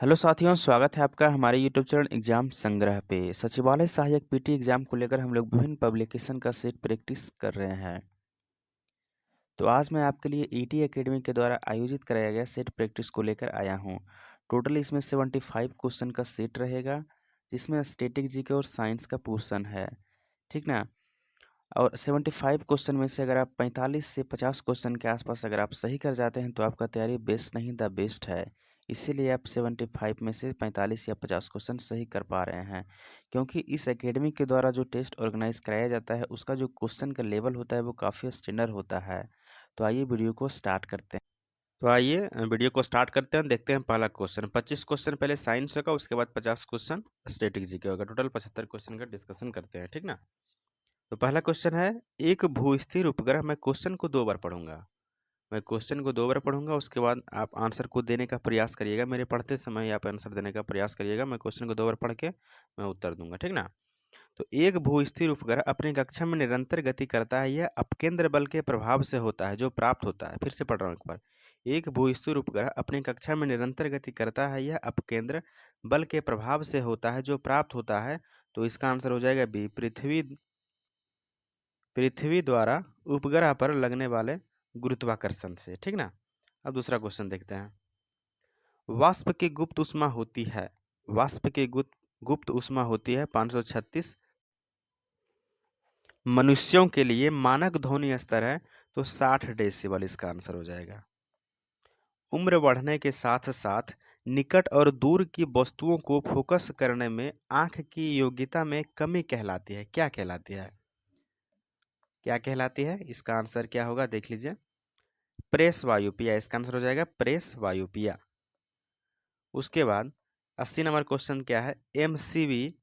Hello साथियों, स्वागत है आपका हमारे यूट्यूब चैनल एग्जाम संग्रह पे। सचिवालय सहायक पीटी एग्जाम को लेकर हम लोग विभिन्न पब्लिकेशन का सेट प्रैक्टिस कर रहे हैं। तो आज मैं आपके लिए ईटी एकेडमी के द्वारा आयोजित कराया गया सेट प्रैक्टिस को लेकर आया हूँ। टोटल इसमें 75 क्वेश्चन का सेट रहेगा, जिसमें स्टैटिक जीके और साइंस का पोर्शन है, ठीक ना। और 75 क्वेश्चन में से अगर आप 45 से 50 क्वेश्चन के आसपास अगर आप सही कर जाते हैं तो आपका तैयारी बेस्ट नहीं द बेस्ट है। इसीलिए आप 75 में से 45 या 50 क्वेश्चन सही कर पा रहे हैं, क्योंकि इस एकेडमी के द्वारा जो टेस्ट ऑर्गेनाइज कराया जाता है उसका जो क्वेश्चन का लेवल होता है वो काफ़ी स्टैंडर्ड होता है। तो आइए वीडियो को स्टार्ट करते हैं। तो आइए वीडियो को स्टार्ट करते हैं। देखते हैं पहला क्वेश्चन। 25 क्वेश्चन पहले साइंस होगा, उसके बाद 50 क्वेश्चन स्टैटिक जीके होगा। टोटल 75 क्वेश्चन का डिस्कशन करते हैं, ठीक ना। तो पहला क्वेश्चन है, एक भूस्थिर उपग्रह। मैं क्वेश्चन को 2 बार पढ़ूंगा। उसके बाद आप आंसर को देने का प्रयास करिएगा। मेरे पढ़ते समय आप आंसर देने का प्रयास करिएगा। मैं क्वेश्चन को 2 बार पढ़ के मैं उत्तर दूंगा, ठीक ना। तो एक भूस्थिर उपग्रह अपनी कक्षा में निरंतर गति करता है। यह अपकेंद्र बल के प्रभाव से होता है जो प्राप्त होता है। फिर से पढ़ रहा हूँ एक बार। एक भूस्थिर उपग्रह अपनी कक्षा में निरंतर गति करता है। यह अपकेंद्र बल के प्रभाव से होता है जो प्राप्त होता है। तो इसका आंसर हो जाएगा बी, पृथ्वी द्वारा उपग्रह पर लगने वाले गुरुत्वाकर्षण से, ठीक ना। अब दूसरा क्वेश्चन देखते हैं। वाष्प की गुप्त ऊष्मा होती है। वाष्प की गुप्त ऊष्मा होती है 536। मनुष्यों के लिए मानक ध्वनि स्तर है तो 60 डेसिबल इसका आंसर हो जाएगा। उम्र बढ़ने के साथ साथ निकट और दूर की वस्तुओं को फोकस करने में आंख की योग्यता में कमी कहलाती है। क्या कहलाती है? क्या कहलाती है? इसका आंसर क्या होगा देख लीजिए। प्रेस वायुपिया इसका आंसर हो जाएगा, प्रेस वायुपिया। उसके बाद 80 नंबर क्वेश्चन क्या है, एमसीबी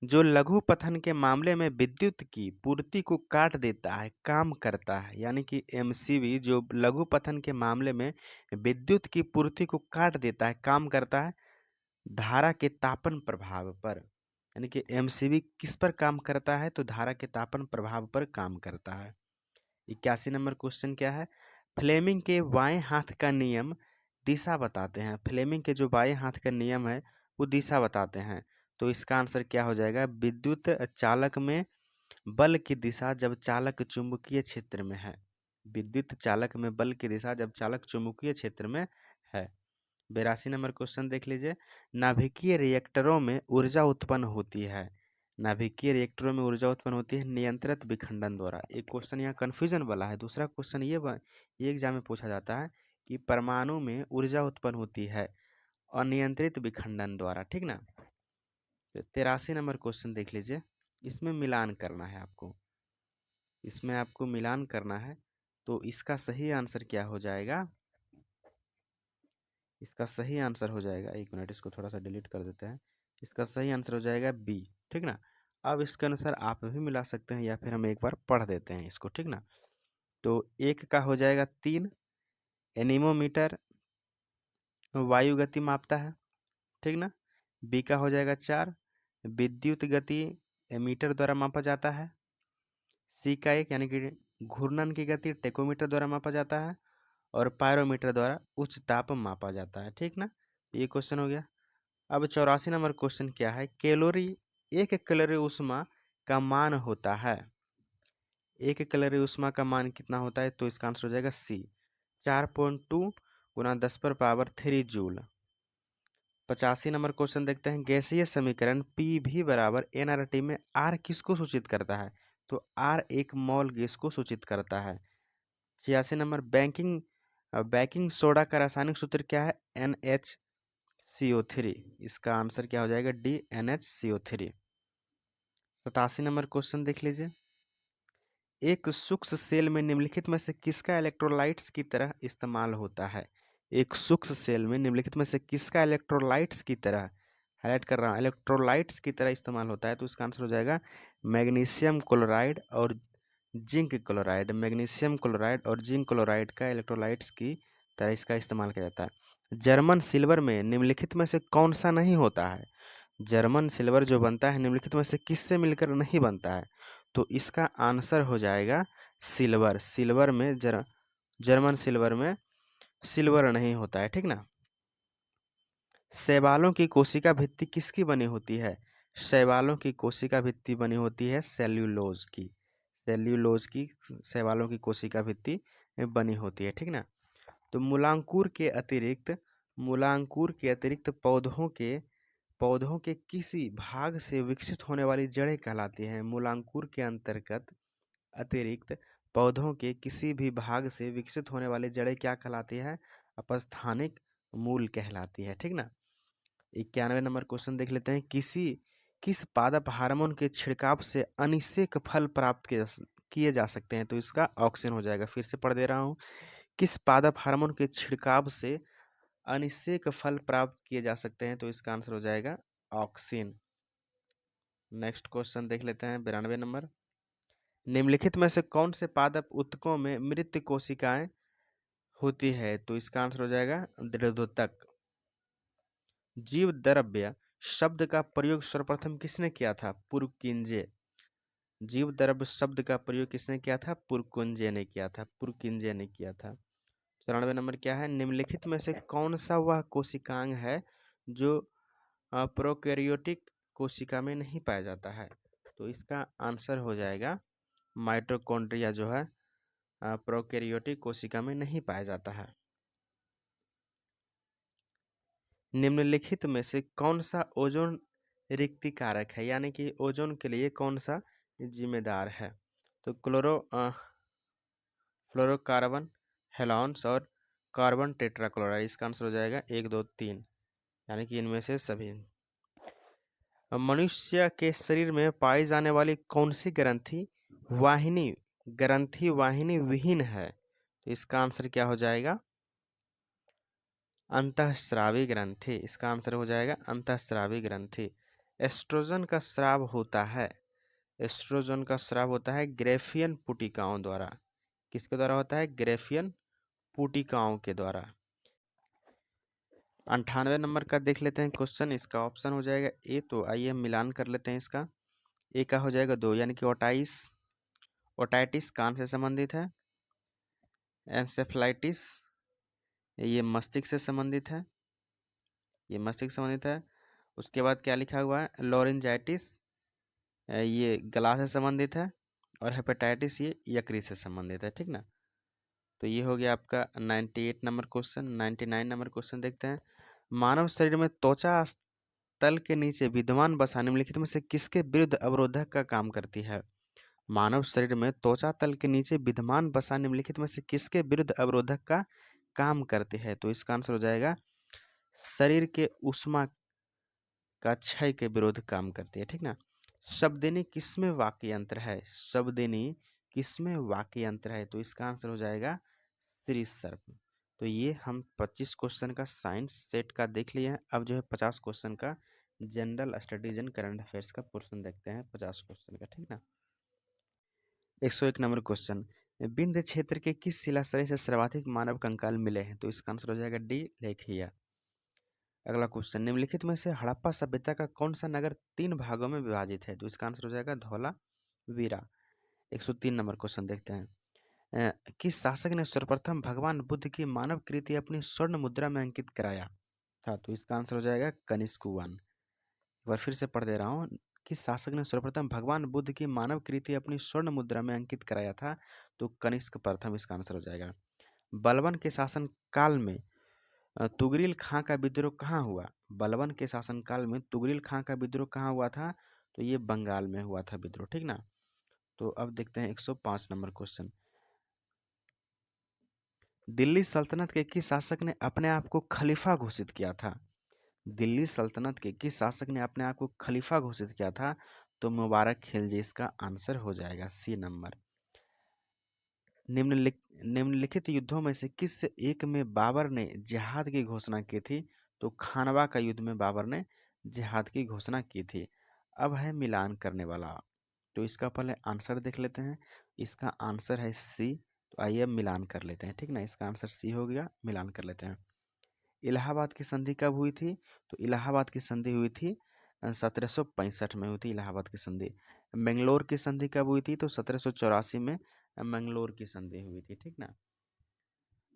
जो लघु पथन के मामले में विद्युत की पूर्ति को काट देता है काम करता है। यानी कि एमसीबी जो लघु पथन के मामले में विद्युत की पूर्ति को काट देता है काम करता है धारा के तापन प्रभाव पर। यानी कि एमसीबी किस पर काम करता है? तो धारा के तापन प्रभाव पर काम करता है। 81 नंबर क्वेश्चन क्या है, फ्लेमिंग के बाएं हाथ का नियम दिशा बताते हैं। फ्लेमिंग के जो बाएं हाथ का नियम है वो दिशा बताते हैं। तो इसका आंसर क्या हो जाएगा, विद्युत चालक में बल की दिशा जब चालक चुंबकीय क्षेत्र में है। विद्युत चालक में बल की दिशा जब चालक चुंबकीय क्षेत्र में है। 82 नंबर क्वेश्चन देख लीजिए। नाभिकीय रिएक्टरों में ऊर्जा उत्पन्न होती है। नाभिकीय रिएक्टरों में ऊर्जा उत्पन्न होती है नियंत्रित विखंडन द्वारा। एक क्वेश्चन यहाँ कंफ्यूजन वाला है। दूसरा क्वेश्चन ये एग्जाम में पूछा जाता है कि परमाणु में ऊर्जा उत्पन्न होती है अनियंत्रित विखंडन द्वारा, ठीक ना। तो 83 नंबर क्वेश्चन देख लीजिए। इसमें मिलान करना है आपको। इसमें आपको मिलान करना है। तो इसका सही आंसर क्या हो जाएगा? इसका सही आंसर हो जाएगा, एक मिनट इसको थोड़ा सा डिलीट कर देते हैं। इसका सही आंसर हो जाएगा बी, ठीक ना। अब इसके अनुसार आप भी मिला सकते हैं या फिर हम एक बार पढ़ देते हैं इसको, ठीक ना। तो एक का हो जाएगा 3, एनीमोमीटर वायु गति मापता है, ठीक ना। बी का हो जाएगा 4, विद्युत गति एमीटर द्वारा मापा जाता है। सी का 1 यानी कि घूर्णन की गति टेकोमीटर द्वारा मापा जाता है। और पायरोमीटर द्वारा उच्च ताप मापा जाता है, ठीक ना। ये क्वेश्चन हो गया। अब 84 नंबर क्वेश्चन क्या है, कैलोरी, एक कैलोरी ऊष्मा का मान होता है। एक कैलोरी ऊष्मा का मान कितना होता है? तो इसका आंसर हो जाएगा सी, 4.2 गुना 10⁻³ जूल। 85 नंबर क्वेश्चन देखते हैं, गैसीय समीकरण पी भी बराबर एनआरटी में आर किसको सूचित करता है? तो आर एक मॉल गैस को सूचित करता है। 86 नंबर, बेकिंग सोडा का रासायनिक सूत्र क्या है? NH CO3। इसका आंसर क्या हो जाएगा? D, NH CO3। 87 number question देख लीजिए। एक सूक्ष्म सेल में निम्नलिखित में से किसका इलेक्ट्रोलाइट्स की तरह इस्तेमाल होता है? एक सूक्ष्म सेल में निम्नलिखित में से किसका इलेक्ट्रोलाइट्स की तरह, हाईलाइट कर रहा हूँ, इलेक्ट्रोलाइट्स की तरह इस्तेमाल होता है? तो इसका आंसर हो जाएगा मैग्नीशियम क्लोराइड और जिंक क्लोराइड। मैग्नीशियम क्लोराइड और जिंक क्लोराइड का इलेक्ट्रोलाइट्स की तरह इसका इस्तेमाल किया जाता है। जर्मन सिल्वर में निम्नलिखित में से कौन सा नहीं होता है? जर्मन सिल्वर जो बनता है निम्नलिखित में से किससे मिलकर नहीं बनता है? तो इसका आंसर हो जाएगा सिल्वर। जर्मन सिल्वर में सिल्वर नहीं होता है, ठीक ना। शैवालों की कोशिका भित्ति किसकी बनी होती है? शैवालों की कोशिका भित्ति बनी होती है सेल्यूलोज की। सेल्यूलोज की शैवालों की कोशिका भित्ति बनी होती है, ठीक ना। तो मूलांकुर के अतिरिक्त पौधों के किसी भाग से विकसित होने वाली जड़ें कहलाती हैं। मूलांकुर के अंतर्गत अतिरिक्त पौधों के किसी भी भाग से विकसित होने वाली जड़ें क्या कहलाती है? अपस्थानिक मूल कहलाती है, ठीक ना। 91 नंबर क्वेश्चन देख लेते हैं। किस पादप हार्मोन के छिड़काव से अनिषेक फल प्राप्त किए जा सकते हैं? तो इसका ऑक्सिन हो जाएगा। फिर से पढ़ दे रहा हूँ। किस पादप हार्मोन के छिड़काव से अनिषेक फल प्राप्त किए जा सकते हैं? तो इसका आंसर हो जाएगा ऑक्सिन। नेक्स्ट क्वेश्चन देख लेते हैं 92 नंबर। निम्नलिखित में से कौन से पादप उत्तकों में मृत कोशिकाएं होती है? तो इसका आंसर हो जाएगा दृढ़ोतक। जीव द्रव्य शब्द का प्रयोग सर्वप्रथम किसने किया था? पुरकिंजे। जीव द्रव्य शब्द का प्रयोग किसने किया था? पुरकुंजे ने किया था। पुरकिंजे ने किया था। 94 नंबर क्या है? निम्नलिखित में से कौन सा वह कोशिकांग है जो प्रोकैरियोटिक कोशिका में नहीं पाया जाता है? तो इसका आंसर हो जाएगा माइटोकॉन्ड्रिया, जो है प्रोकैरियोटिक कोशिका में नहीं पाया जाता है। निम्नलिखित में से कौन सा ओजोन रिक्ति कारक है, यानी कि ओजोन के लिए कौन सा जिम्मेदार है? तो फ्लोरोकार्बन, हेलॉन्स और कार्बन टेट्राक्लोराइड। इसका आंसर हो जाएगा 1, 2, 3, यानी कि इनमें से सभी। मनुष्य के शरीर में पाई जाने वाली कौन सी ग्रंथि वाहिनी विहीन है? तो इसका आंसर क्या हो जाएगा? अंतःस्रावी ग्रंथि। इसका आंसर हो जाएगा अंतःस्रावी ग्रंथि। एस्ट्रोजन का स्राव होता है ग्रेफियन पुटिकाओं द्वारा। किसके द्वारा होता है? ग्रेफियन पुटिकाओं के द्वारा। 98 नंबर का देख लेते हैं क्वेश्चन। इसका ऑप्शन हो जाएगा ए। तो आइए हम मिलान कर लेते हैं इसका। ए का हो जाएगा 2, यानी कि ओटाइटिस कान से संबंधित है। एंसेफ्लाइटिस ये मस्तिष्क से संबंधित है। उसके बाद क्या लिखा हुआ है? लॉरेंजाइटिस ये गला से संबंधित है। और हेपेटाइटिस ये यकृत से संबंधित है, ठीक ना। तो ये हो गया आपका 98 नंबर क्वेश्चन। 99 नंबर क्वेश्चन देखते हैं। मानव शरीर में त्वचा तल के नीचे विद्यमान वसा निम्नलिखित में से किसके विरुद्ध अवरोधक का काम करती है? मानव शरीर में त्वचा तल के नीचे विद्यमान वसा निम्नलिखित में से किसके विरुद्ध अवरोधक का काम करती है? तो इसका आंसर हो जाएगा शरीर के ऊष्मा का क्षय के विरोध काम करती है, ठीक ना। शब्दिनी किसमें वाक्य यंत्र है? शब्दिनी किसमें वाक्य यंत्र है? तो इसका आंसर हो जाएगा स्त्री सर्प। तो ये हम 25 क्वेश्चन का साइंस सेट का देख लिए हैं। अब जो है 50 क्वेश्चन का general studies and current affairs का पोर्शन देखते हैं 50 क्वेश्चन का, ठीक ना। 101 नंबर क्वेश्चन। विंध्य क्षेत्र के किस शिलाश्रय से सर्वाधिक मानव कंकाल मिले हैं? तो इसका आंसर हो जाएगा डी, लेखिया। अगला क्वेश्चन। निम्नलिखित में से हड़प्पा सभ्यता का कौन सा नगर 3 भागों में विभाजित है? तो इसका आंसर हो जाएगा धौलावीरा। 103 नंबर क्वेश्चन देखते हैं। किस शासक ने सर्वप्रथम भगवान बुद्ध की मानव कृति अपनी स्वर्ण मुद्रा में अंकित कराया था? तो इसका आंसर हो जाएगा कनिष्क वन। एक बार फिर से पढ़ दे रहा हूँ। किस शासक ने सर्वप्रथम भगवान बुद्ध की मानव कृति अपनी स्वर्ण मुद्रा में अंकित कराया था? तो कनिष्क प्रथम इसका आंसर हो जाएगा। बलबन के शासन काल में तुगरिल खां का विद्रोह कहाँ हुआ? बलबन के शासनकाल में तुगरिल खां का विद्रोह कहाँ हुआ था? तो ये बंगाल में हुआ था विद्रोह, ठीक ना। तो अब देखते हैं 105 नंबर क्वेश्चन। दिल्ली सल्तनत के किस शासक ने अपने आप को खलीफा घोषित किया था? दिल्ली सल्तनत के किस शासक ने अपने आप को खलीफा घोषित किया था? तो मुबारक खिलजी इसका आंसर हो जाएगा सी नंबर। निम्नलिखित युद्धों में से किस एक में बाबर ने जिहाद की घोषणा की थी? तो खानवा का युद्ध में बाबर ने जिहाद की घोषणा की थी। अब है मिलान करने वाला। तो इसका पहले आंसर देख लेते हैं। इसका आंसर है सी। तो आइए अब मिलान कर लेते हैं, ठीक ना। इसका आंसर सी हो गया। मिलान कर लेते हैं। इलाहाबाद की संधि कब हुई थी? तो इलाहाबाद की संधि हुई थी 1765 में हुई थी इलाहाबाद की संधि। बेंगलोर की संधि कब हुई थी? तो 1784 में मंगलोर की संधि हुई थी, ठीक ना।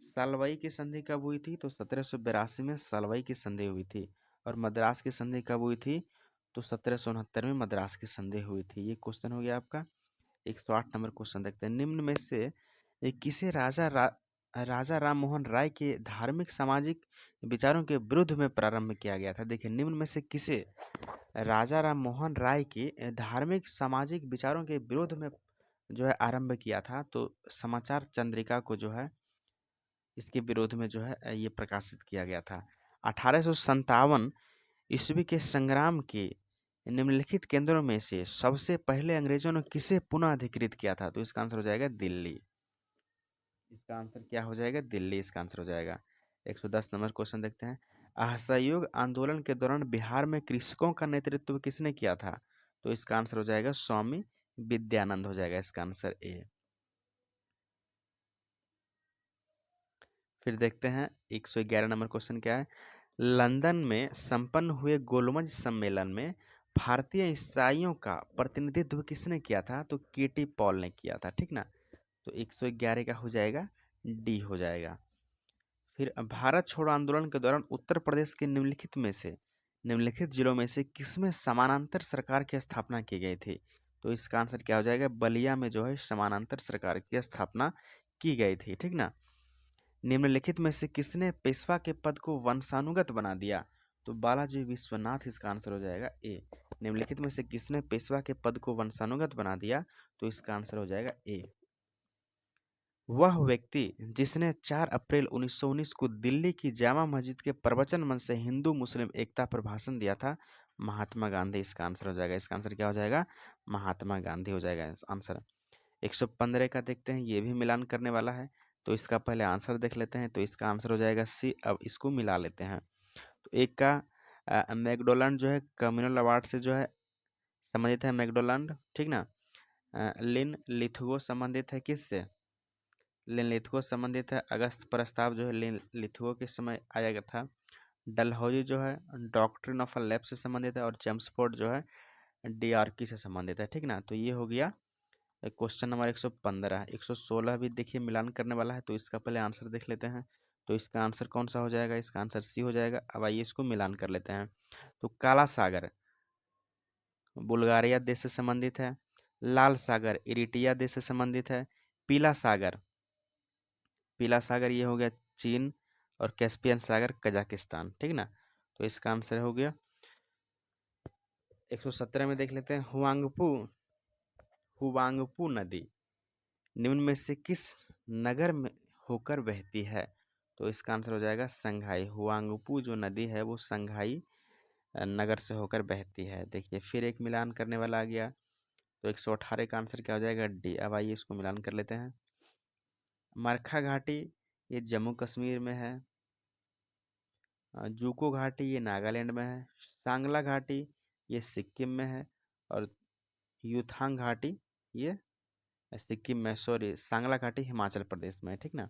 सालवई की संधि कब हुई थी? तो 1782 में सालवई की संधि हुई थी। और मद्रास की संधि कब हुई थी? तो 1769 में मद्रास की संधि हुई थी। ये क्वेश्चन हो गया आपका। 108 नंबर क्वेश्चन देखते हैं। निम्न में से किसे राजा राम मोहन राय के धार्मिक सामाजिक विचारों के विरुद्ध में प्रारंभ किया गया था? देखिए, निम्न में से किसे राजा राम मोहन राय के धार्मिक सामाजिक विचारों के विरोध में जो है आरंभ किया था? तो समाचार चंद्रिका को जो है इसके विरोध में जो है ये प्रकाशित किया गया था। 1857 ईस्वी के संग्राम के निम्नलिखित केंद्रों में से सबसे पहले अंग्रेजों ने किसे पुनः अधिकृत किया था? तो इसका आंसर हो जाएगा दिल्ली। इसका आंसर क्या हो जाएगा? दिल्ली इसका आंसर हो जाएगा। 110 नंबर क्वेश्चन देखते हैं। असहयोग आंदोलन के दौरान बिहार में कृषकों का नेतृत्व किसने किया था? तो इसका आंसर हो जाएगा स्वामी विद्यानंद हो जाएगा इसका आंसर ए। फिर देखते हैं 111 नंबर क्वेश्चन क्या है। लंदन में संपन्न हुए गोलमेज सम्मेलन में भारतीय ईसाइयों का प्रतिनिधित्व किसने किया था? तो केटी पॉल ने किया था, ठीक ना। तो 111 का हो जाएगा डी हो जाएगा। फिर भारत छोड़ो आंदोलन के दौरान उत्तर प्रदेश के निम्नलिखित जिलों में से किसमें समानांतर सरकार की स्थापना की गई थी? तो इसका आंसर क्या हो जाएगा? बलिया में जो है समानांतर सरकार की स्थापना की गई थी, ठीक ना। निम्नलिखित में से किसने पेशवा के पद को वंशानुगत बना दिया? तो बालाजी विश्वनाथ इसका आंसर हो जाएगा ए। निम्नलिखित में से किसने पेशवा के पद को वंशानुगत बना दिया? तो इसका आंसर हो जाएगा ए। वह व्यक्ति जिसने 4 अप्रैल 1919 को दिल्ली की जामा मस्जिद के प्रवचन मंच से हिंदू मुस्लिम एकता पर भाषण दिया था? महात्मा गांधी इसका आंसर हो जाएगा। इसका आंसर क्या हो जाएगा? महात्मा गांधी हो जाएगा आंसर। 115 का देखते हैं, ये भी मिलान करने वाला है। तो इसका पहले आंसर देख लेते हैं। तो इसका आंसर हो जाएगा सी। अब इसको मिला लेते हैं। तो एक का मैकडोनाल्ड जो है कम्युनल अवार्ड से जो है संबंधित है, मैकडोनाल्ड, ठीक ना। लिन लिथगो संबंधित है किससे? लिन लिथगो संबंधित है, अगस्त प्रस्ताव जो है लिन लिथगो के समय आया गया था। डलहौजी जो है डॉक्ट्रिन ऑफ लैप्स से संबंधित है, और जेम्स फोर्ड जो है डीआरकी से संबंधित है, ठीक ना। तो ये हो गया क्वेश्चन नंबर 115। 116 भी देखिए मिलान करने वाला है। तो इसका पहले आंसर देख लेते हैं। तो इसका आंसर कौन सा हो जाएगा? इसका आंसर सी हो जाएगा। अब आइए इसको मिलान कर लेते हैं। तो काला सागर बुल्गारिया देश से संबंधित है। लाल सागर इरिटिया देश से संबंधित है। पीला सागर ये हो गया चीन। और कैस्पियन सागर कजाकिस्तान, ठीक ना। तो इसका आंसर हो गया 117 में देख लेते हैं। हुवांगपू नदी निम्न में से किस नगर में होकर बहती है? तो इसका आंसर हो जाएगा संघाई। हुआंगपू जो नदी है वो संघाई नगर से होकर बहती है। देखिए फिर एक मिलान करने वाला आ गया। तो 118 का आंसर क्या हो जाएगा? डी। अब आइए इसको मिलान कर लेते हैं। मरखा घाटी ये जम्मू कश्मीर में है। जूको घाटी ये नागालैंड में है। सांगला घाटी ये सिक्किम में है। और यूथांग घाटी ये सिक्किम में, सॉरी, सांगला घाटी हिमाचल प्रदेश में है, ठीक ना।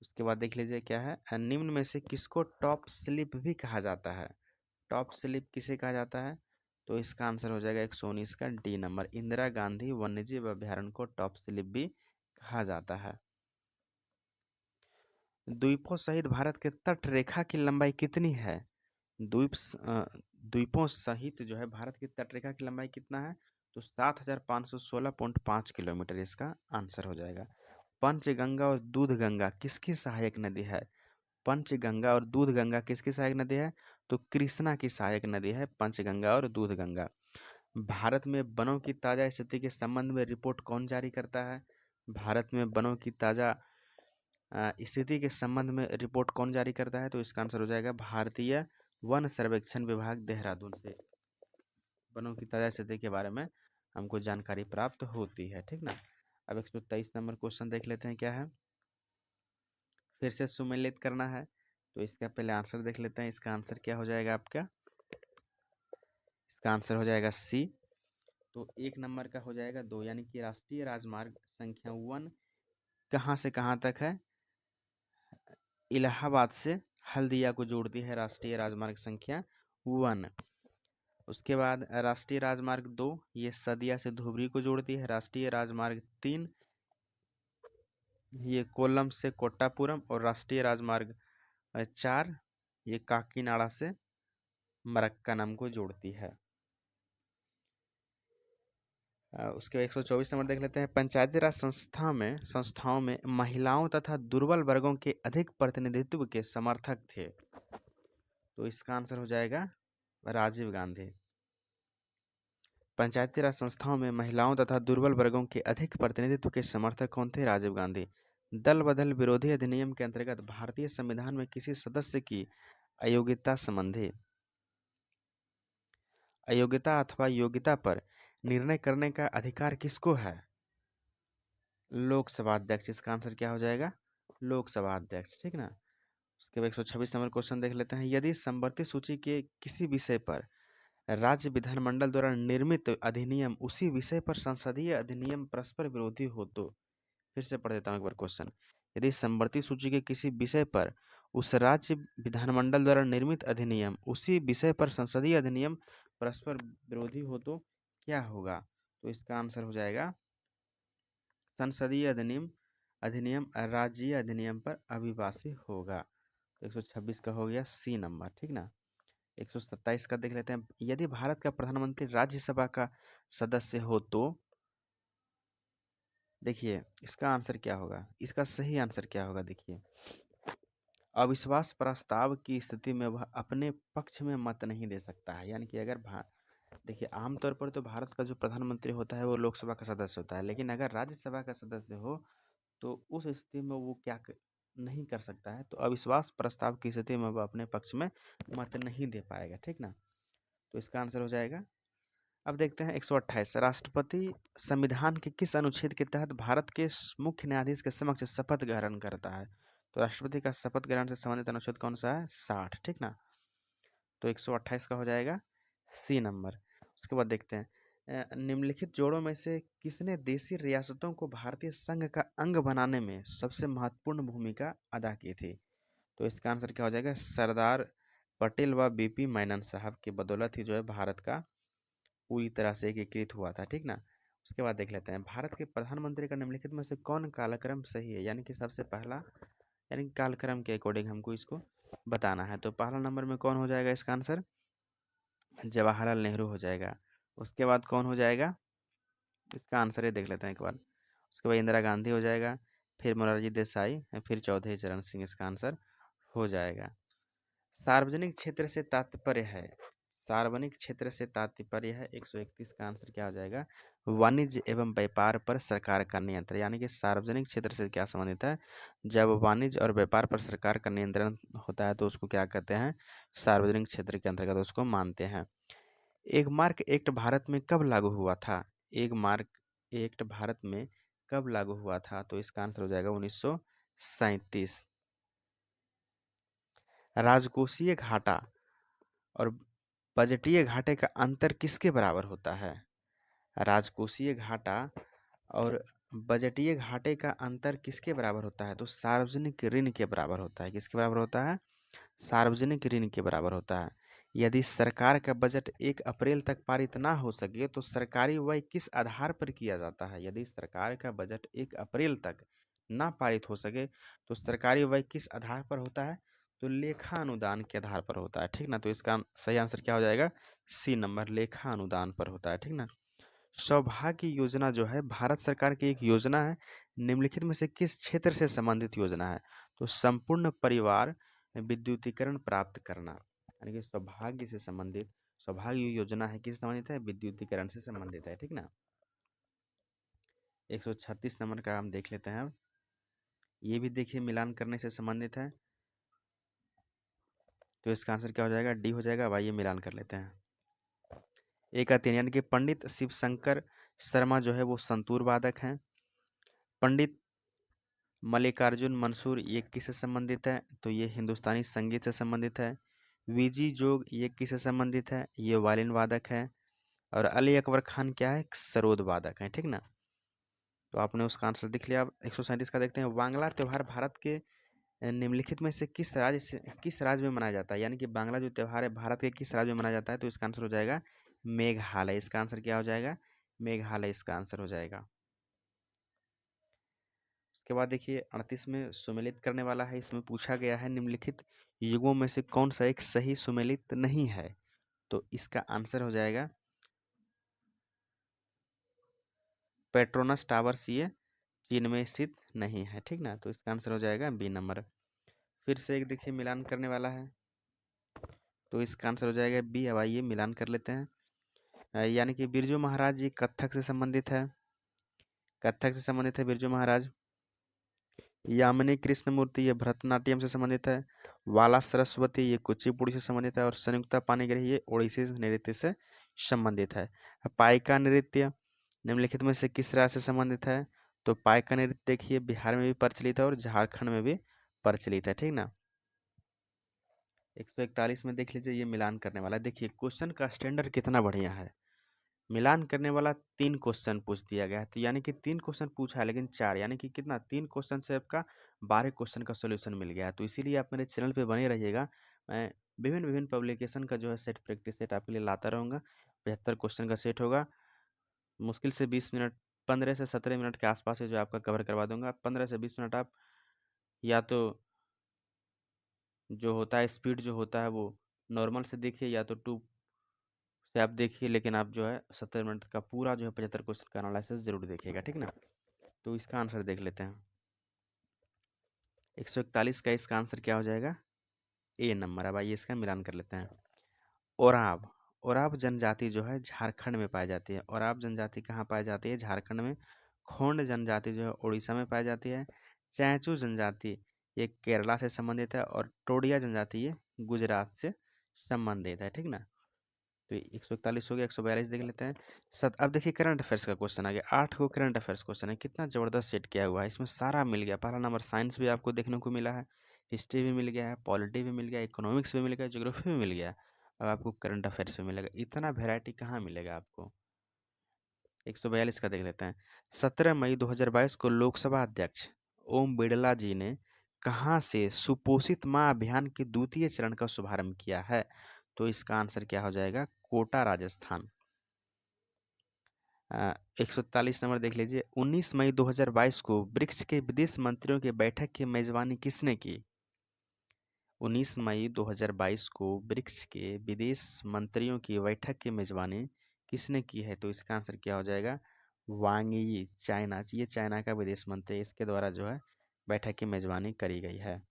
उसके बाद देख लीजिए क्या है। निम्न में से किसको टॉप स्लिप भी कहा जाता है? टॉप स्लिप किसे कहा जाता है? तो इसका आंसर हो जाएगा 119 का डी नंबर। इंदिरा गांधी वन्यजीव अभ्यारण्य को टॉप स्लिप भी कहा जाता है। द्वीपों सहित भारत के तट रेखा की लंबाई कितनी है? द्वीपों सहित जो है भारत की तट रेखा की लंबाई कितना है? तो 7516.5 किलोमीटर इसका आंसर हो जाएगा। पंचगंगा और दूधगंगा किसकी सहायक नदी है? पंचगंगा और दूधगंगा किसकी सहायक नदी है? तो कृष्णा की सहायक नदी है पंचगंगा और दूधगंगा। भारत में वनों की ताजा स्थिति के संबंध में रिपोर्ट कौन जारी करता है? भारत में वनों की ताजा स्थिति के संबंध में रिपोर्ट कौन जारी करता है? तो इसका आंसर हो जाएगा भारतीय वन सर्वेक्षण विभाग देहरादून से वनों की ताजा स्थिति के बारे में हमको जानकारी प्राप्त होती है, ठीक ना। अब 123 नंबर क्वेश्चन देख लेते हैं क्या है। फिर से सुमेलित करना है। तो इसका पहले आंसर देख लेते हैं। इसका आंसर क्या हो जाएगा आपका? इसका आंसर हो जाएगा सी। तो 1 नंबर का हो जाएगा 2, यानी कि राष्ट्रीय राजमार्ग संख्या 1 कहाँ से कहाँ तक है? इलाहाबाद से हल्दिया को जोड़ती है राष्ट्रीय राजमार्ग संख्या 1। उसके बाद राष्ट्रीय राजमार्ग 2 ये सदिया से धुबरी को जोड़ती है। राष्ट्रीय राजमार्ग 3 ये कोल्लम से कोट्टापुरम। और राष्ट्रीय राजमार्ग 4 ये काकीनाडा से मरक्कानम को जोड़ती है। उसके बाद 124 नंबर देख लेते हैं। पंचायती राज संस्थाओं में महिलाओं तथा दुर्बल वर्गों के अधिक प्रतिनिधित्व के समर्थक थे। तो इसका आंसर हो जाएगा राजीव गांधी। पंचायती राज संस्थाओं में महिलाओं तथा दुर्बल वर्गों के अधिक प्रतिनिधित्व के समर्थक कौन थे? राजीव गांधी। दल बदल विरोधी अधिनियम के अंतर्गत भारतीय संविधान में किसी सदस्य की अयोग्यता संबंधी अयोग्यता अथवा योग्यता पर निर्णय करने का अधिकार किसको है? लोकसभा अध्यक्ष। इसका आंसर क्या हो जाएगा? लोकसभा अध्यक्ष। ठीक ना। उसके बाद 126 नंबर क्वेश्चन देख लेते हैं। यदि संवर्ती सूची के किसी विषय पर राज्य विधानमंडल द्वारा निर्मित अधिनियम उसी विषय पर संसदीय अधिनियम परस्पर विरोधी हो तो? फिर से पढ़ देता हूँ एक बार क्वेश्चन। यदि समवर्ती सूची के किसी विषय पर उस राज्य विधानमंडल द्वारा निर्मित अधिनियम उसी विषय पर संसदीय अधिनियम परस्पर विरोधी हो तो क्या होगा? तो इसका आंसर हो जाएगा संसदीय अधिनियम अधिनियम राज्यीय अधिनियम पर अभिबासी होगा। तो 126 का हो गया सी नंबर। ठीक ना। 127 का देख लेते हैं। यदि भारत का प्रधानमंत्री राज्यसभा का सदस्य हो तो देखिए इसका आंसर क्या होगा? इसका सही आंसर क्या होगा? देखिए अविश्वास प्रस्ताव की स्थिति में वह अपने पक्ष में मत नहीं दे सकता है। यानी कि अगर देखिए आमतौर पर तो भारत का जो प्रधानमंत्री होता है वो लोकसभा का सदस्य होता है, लेकिन अगर राज्यसभा का सदस्य हो तो उस स्थिति में वो नहीं कर सकता है। तो अविश्वास प्रस्ताव की स्थिति में वह अपने पक्ष में मत नहीं दे पाएगा। ठीक ना। तो इसका आंसर हो जाएगा। अब देखते हैं 128। राष्ट्रपति संविधान के किस अनुच्छेद के तहत भारत के मुख्य न्यायाधीश के समक्ष शपथ ग्रहण करता है? तो राष्ट्रपति का शपथ ग्रहण से संबंधित अनुच्छेद कौन सा है? 60। ठीक ना। तो 128 का हो जाएगा सी नंबर। उसके बाद देखते हैं निम्नलिखित जोड़ों में से किसने देशी रियासतों को भारतीय संघ का अंग बनाने में सबसे महत्वपूर्ण भूमिका अदा की थी? तो इसका आंसर क्या हो जाएगा? सरदार पटेल व बीपी मैनन साहब की बदौलत ही जो है भारत का पूरी तरह से एकीकृत हुआ था। ठीक ना। उसके बाद देख लेते हैं भारत के प्रधानमंत्री का निम्नलिखित में से कौन कालक्रम सही है? यानी कि सबसे पहला यानी कि कालक्रम के अकॉर्डिंग हमको इसको बताना है। तो पहला नंबर में कौन हो जाएगा इसका आंसर? जवाहरलाल नेहरू हो जाएगा। उसके बाद कौन हो जाएगा? इसका आंसर ये देख लेते हैं एक बार। उसके बाद इंदिरा गांधी हो जाएगा, फिर मोरारजी देसाई, फिर चौधरी चरण सिंह इसका आंसर हो जाएगा। सार्वजनिक क्षेत्र से तात्पर्य है सार्वजनिक क्षेत्र से तात्पर्य है 131 का आंसर क्या हो जाएगा? वाणिज्य एवं व्यापार पर सरकार का नियंत्रण। यानी कि सार्वजनिक क्षेत्र से क्या संबंधित है? जब वाणिज्य और व्यापार पर सरकार का नियंत्रण होता है तो उसको क्या कहते हैं? सार्वजनिक क्षेत्र के अंतर्गत उसको मानते हैं। एक मार्क एक्ट भारत में कब लागू हुआ था? एक मार्क एक्ट भारत में कब लागू हुआ था? तो इसका आंसर हो जाएगा 1937। राजकोषीय घाटा और बजटीय घाटे का अंतर किसके बराबर होता है? राजकोषीय घाटा और बजटीय घाटे का अंतर किसके बराबर होता है? तो सार्वजनिक ऋण के बराबर होता है। किसके बराबर होता है? सार्वजनिक ऋण के बराबर होता है। यदि सरकार का बजट 1 अप्रैल तक पारित ना हो सके तो सरकारी व्यय किस आधार पर किया जाता है? यदि सरकार का बजट 1 अप्रैल तक ना पारित हो सके तो सरकारी व्यय किस आधार पर होता है? तो लेखा अनुदान के आधार पर होता है। ठीक ना। तो इसका सही आंसर क्या हो जाएगा? सी नंबर, लेखा अनुदान पर होता है। ठीक ना। सौभाग्य योजना जो है भारत सरकार की एक योजना है। निम्नलिखित में से किस क्षेत्र से संबंधित योजना है? तो संपूर्ण परिवार विद्युतीकरण प्राप्त करना। यानी कि सौभाग्य योजना है, किससे संबंधित है? विद्युतीकरण से संबंधित है। ठीक ना। 136 नंबर का हम देख लेते हैं अब। ये भी देखिए मिलान करने से संबंधित है। तो इसका आंसर क्या हो जाएगा? डी हो जाएगा। अब आइए मिलान कर लेते हैं। एक का 3 यानी कि पंडित शिव शंकर शर्मा जो है वो संतूर वादक हैं। पंडित मल्लिकार्जुन मंसूर ये किससे संबंधित है? तो ये हिंदुस्तानी संगीत से संबंधित है। वीजी जोग ये किससे संबंधित है? ये वायलिन वादक है। और अली अकबर खान क्या है? सरोद वादक है। ठीक ना। तो आपने उसका आंसर दिख लिया। अब 137 का देखते हैं। वांगला त्यौहार भारत के निम्नलिखित में से किस राज्य में मनाया जाता है? यानी कि बांग्ला जो त्यौहार है भारत के किस राज्य में मनाया जाता है? तो इसका आंसर हो जाएगा मेघालय। इसका आंसर क्या हो जाएगा? मेघालय इसका आंसर हो जाएगा। उसके बाद देखिए 38 में सुमेलित करने वाला है। इसमें पूछा गया है निम्नलिखित युगों में से कौन सा एक सही सुमेलित नहीं है? तो इसका आंसर हो जाएगा पेट्रोनस टावर्स, ये चीन में स्थित नहीं है, ठीक ना। तो इसका आंसर हो जाएगा बी नंबर। फिर से एक देखिए मिलान करने वाला है, तो इसका आंसर हो जाएगा बी। अब आइए मिलान कर लेते हैं। यानी कि बिरजू महाराज जी कथक से संबंधित है, कथक से संबंधित है बिरजू महाराज। यामिनी कृष्णमूर्ति ये भरतनाट्यम से संबंधित है। वाला सरस्वती ये कुचिपुड़ी से संबंधित है। और संयुक्ता पाणिग्राही ये ओडिसी नृत्य से संबंधित है। पाइका नृत्य निम्नलिखित में से किस राज्य से संबंधित है? तो पाइका नृत्य देखिए बिहार में भी प्रचलित है और झारखंड में भी प्रचलित है, ठीक ना। 141 में देख लीजिए, ये मिलान करने वाला है। देखिए क्वेश्चन का स्टैंडर्ड कितना बढ़िया है। मिलान करने वाला 3 क्वेश्चन पूछ दिया गया है, तो यानी कि 3 क्वेश्चन पूछा है लेकिन 4, यानी कि कितना, 3 क्वेश्चन से आपका 12 क्वेश्चन का सॉल्यूशन मिल गया है। तो इसीलिए आप मेरे चैनल पे बने रहिएगा। मैं विभिन्न विभिन्न पब्लिकेशन का जो है सेट, प्रैक्टिस सेट आपके लिए लाता रहूँगा। 75 क्वेश्चन का सेट होगा। मुश्किल से 20 मिनट, 15 से 17 मिनट के आसपास है जो आपका कवर करवा दूंगा। 15 से 20 मिनट आप या तो जो होता है स्पीड जो होता है वो नॉर्मल से देखिए, या तो 2 से आप देखिए, लेकिन आप जो है 70 मिनट का पूरा जो है 75 क्वेश्चन का एनालिसिस जरूर देखिएगा, ठीक ना। तो इसका आंसर देख लेते हैं। 141 का इसका आंसर क्या हो जाएगा? ए नंबर। अब आइए इसका मिलान कर लेते हैं। ओराव, ओराव जनजाति जो है झारखंड में पाई जाती है। ओराव जनजाति कहाँ पाई जाती है? झारखंड में। खोंड जनजाति जो है उड़ीसा में पाई जाती है। चैंचू जनजाति ये केरला से संबंधित है। और टोडिया जनजाति ये गुजरात से संबंधित है, ठीक ना। तो 141 हो गया। 142 देख लेते हैं। अब देखिए करंट अफेयर्स का क्वेश्चन आ गया। 8 को करंट अफेयर्स क्वेश्चन है, कितना जबरदस्त सेट किया हुआ है। इसमें सारा मिल गया। पहला नंबर साइंस भी आपको देखने को मिला है, हिस्ट्री भी मिल गया है, पॉलिटी भी मिल गया, इकोनॉमिक्स भी मिल गया, ज्योग्राफी भी मिल गया। अब आपको करंट अफेयर्स भी मिलेगा। इतना वेराइटी कहाँ मिलेगा आपको। 142 का देख लेते हैं। 17 मई 2022 को लोकसभा अध्यक्ष ओम बिड़ला जी ने कहाँ से सुपोषित माँ अभियान के द्वितीय चरण का शुभारंभ किया है? तो इसका आंसर क्या हो जाएगा? कोटा, राजस्थान। 143 नंबर देख लीजिए। 19 मई 2022 को ब्रिक्स के विदेश मंत्रियों की बैठक की मेजबानी किसने की? 19 मई 2022 को ब्रिक्स के विदेश मंत्रियों की बैठक की मेजबानी किसने की है? तो इसका आंसर क्या हो जाएगा? वांग यी, चाइना। ये चाइना का विदेश मंत्री, इसके द्वारा जो है बैठक की मेजबानी करी गई है।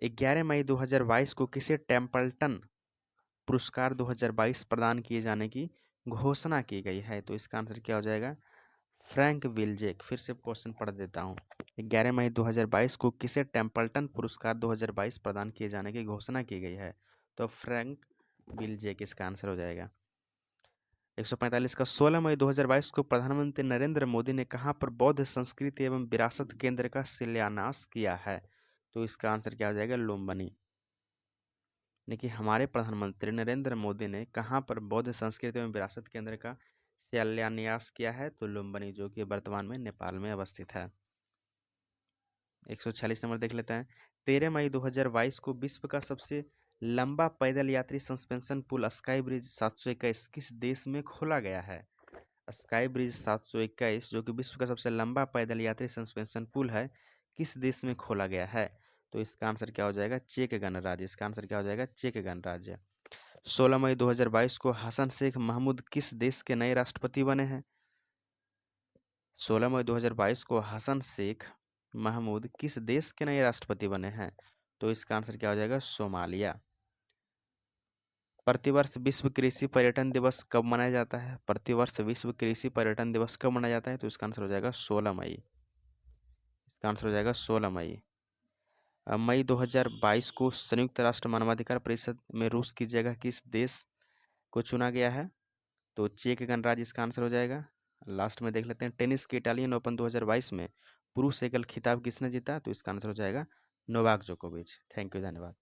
11 मई 2022 को किसे टेम्पल्टन पुरस्कार 2022 प्रदान किए जाने की घोषणा की गई है? तो इसका आंसर क्या हो जाएगा? Frank Wilczek. फिर से क्वेश्चन पढ़ देता हूँ। 11 मई 2022 को किसे टेम्पल्टन पुरस्कार 2022 प्रदान किए जाने की घोषणा की गई है? तो फ्रैंक विल्जेक इसका आंसर हो जाएगा। 145 का 16 मई 2022 को प्रधानमंत्री नरेंद्र मोदी ने कहाँ पर बौद्ध संस्कृति एवं विरासत केंद्र का शिलान्यास किया है? तो इसका आंसर क्या हो जाएगा? लुम्बिनी। देखिए हमारे प्रधानमंत्री नरेंद्र मोदी ने कहाँ पर बौद्ध संस्कृति एवं विरासत केंद्र का शिलान्यास किया है? तो लुम्बिनी, जो कि वर्तमान में नेपाल में अवस्थित है। 146 नंबर देख लेते हैं। 13 मई 2022 को विश्व का सबसे लंबा पैदल यात्री सस्पेंशन पुल स्काई ब्रिज 721 किस देश में खोला गया है? स्काई ब्रिज 721 जो कि विश्व का सबसे लंबा पैदल यात्री सस्पेंशन पुल है, किस देश में खोला गया है? तो इसका आंसर क्या हो जाएगा? चेक गणराज्य। इसका आंसर क्या हो जाएगा? चेक गणराज्य। 16 मई 2022 को हसन शेख महमूद किस देश के नए राष्ट्रपति बने हैं? 16 मई 2022 को हसन शेख महमूद किस देश के नए राष्ट्रपति बने हैं? तो इसका आंसर क्या हो जाएगा? सोमालिया। प्रतिवर्ष विश्व कृषि पर्यटन दिवस कब मनाया जाता है? प्रतिवर्ष विश्व कृषि पर्यटन दिवस कब मनाया जाता है? तो इसका आंसर हो जाएगा 16 मई। इसका आंसर हो जाएगा 16 मई। मई 2022 को संयुक्त राष्ट्र मानवाधिकार परिषद में रूस की जगह किस देश को चुना गया है? तो चेक गणराज्य इसका आंसर हो जाएगा। लास्ट में देख लेते हैं। टेनिस के इटालियन ओपन 2022 में पुरुष एकल खिताब किसने जीता? तो इसका आंसर हो जाएगा नोवाक जोकोविच। थैंक यू, धन्यवाद।